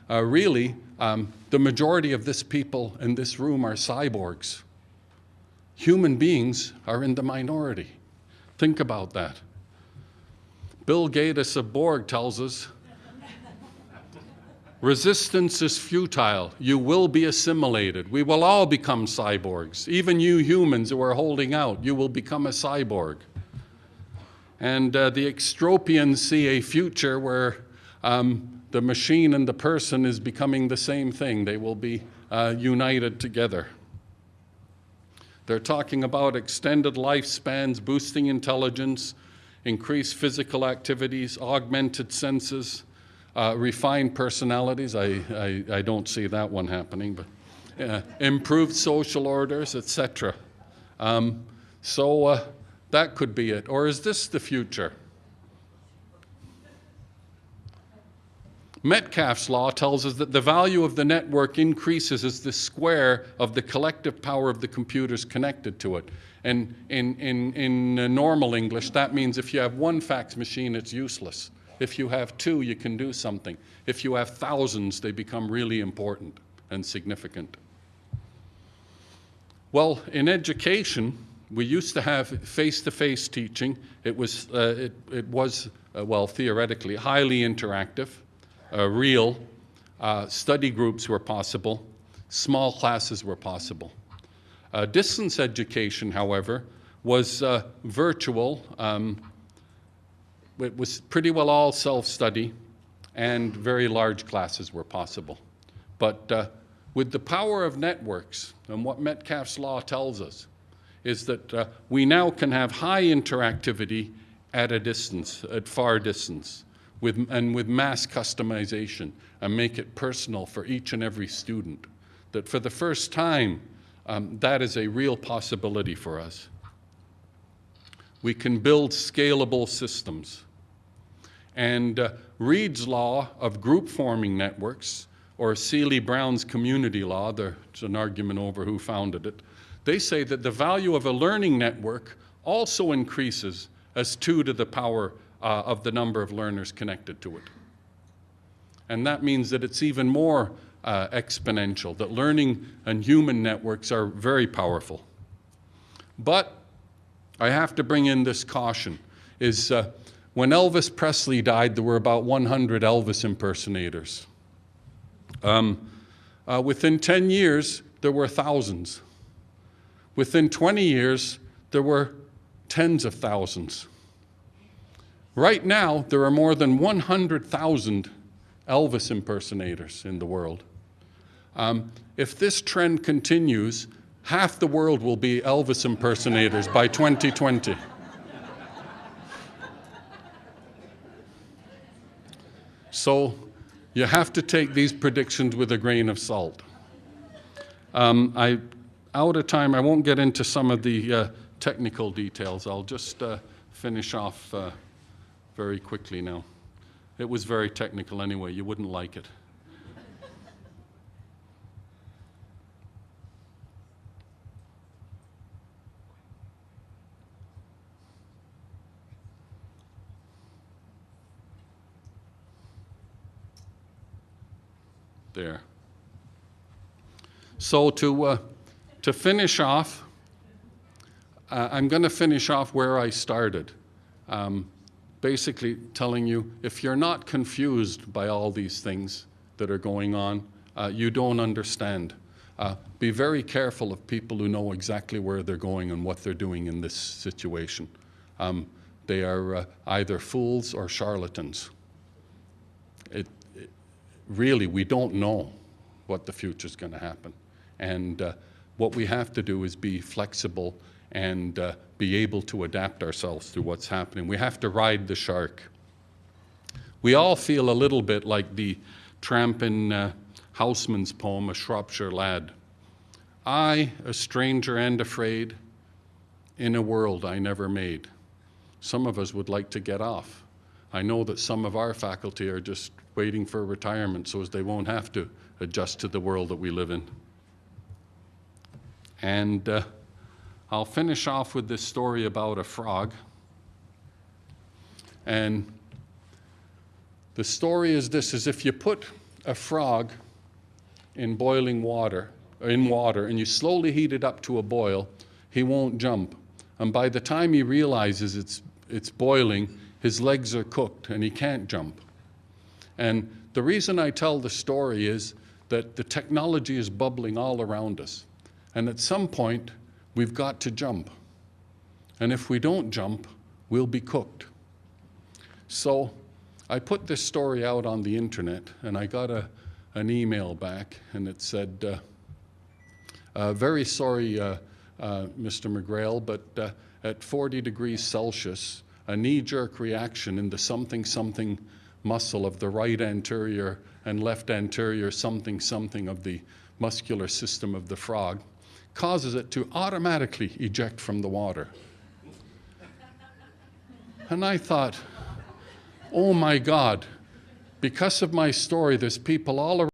really, the majority of this people in this room are cyborgs. Human beings are in the minority. Think about that. Bill Gates of Borg tells us, resistance is futile. You will be assimilated. We will all become cyborgs. Even you humans who are holding out, you will become a cyborg. And the extropians see a future where the machine and the person is becoming the same thing. They will be united together. They're talking about extended lifespans, boosting intelligence, increased physical activities, augmented senses, refined personalities. I don't see that one happening, but improved social orders, etc. So that could be it. Or is this the future? Metcalfe's law tells us that the value of the network increases as the square of the collective power of the computers connected to it. And in normal English, that means if you have one fax machine, it's useless. If you have two, you can do something. If you have thousands, they become really important and significant. Well, in education, we used to have face-to-face teaching. It was, well, theoretically, highly interactive. Real study groups were possible, small classes were possible. Distance education, however, was virtual. It was pretty well all self-study, and very large classes were possible. But with the power of networks, and what Metcalfe's law tells us, is that we now can have high interactivity at a distance, at far distance. With mass customization and make it personal for each and every student. That for the first time, that is a real possibility for us. We can build scalable systems. And Reed's law of group forming networks, or Seeley-Brown's community law, there's an argument over who founded it, they say that the value of a learning network also increases as 2 to the power of the number of learners connected to it. And that means that it's even more exponential, that learning and human networks are very powerful. But I have to bring in this caution, is when Elvis Presley died, there were about 100 Elvis impersonators. Within 10 years, there were thousands. Within 20 years, there were tens of thousands. Right now, there are more than 100,000 Elvis impersonators in the world. If this trend continues, half the world will be Elvis impersonators by 2020. So you have to take these predictions with a grain of salt. Out of time, I won't get into some of the technical details. I'll just finish off very quickly now. It was very technical anyway, you wouldn't like it. There. So to finish off, I'm going to finish off where I started. Basically telling you, if you're not confused by all these things that are going on, you don't understand. Be very careful of people who know exactly where they're going and what they're doing in this situation. They are either fools or charlatans. Really, we don't know what the future's going to happen. And what we have to do is be flexible and be able to adapt ourselves to what's happening. We have to ride the shark. We all feel a little bit like the tramp in Houseman's poem, A Shropshire Lad. I, a stranger and afraid, in a world I never made. Some of us would like to get off. I know that some of our faculty are just waiting for retirement so as they won't have to adjust to the world that we live in. And I'll finish off with this story about a frog. And the story is this, is if you put a frog in boiling water, and you slowly heat it up to a boil, he won't jump. And by the time he realizes it's boiling, his legs are cooked and he can't jump. And the reason I tell the story is that the technology is bubbling all around us. And at some point, we've got to jump. And if we don't jump, we'll be cooked. So I put this story out on the internet, and I got an email back, and it said, very sorry, Mr. McGrail, but at 40 degrees Celsius, a knee-jerk reaction in the something muscle of the right anterior and left anterior something of the muscular system of the frog causes it to automatically eject from the water. And I thought, oh my God, because of my story, there's people all around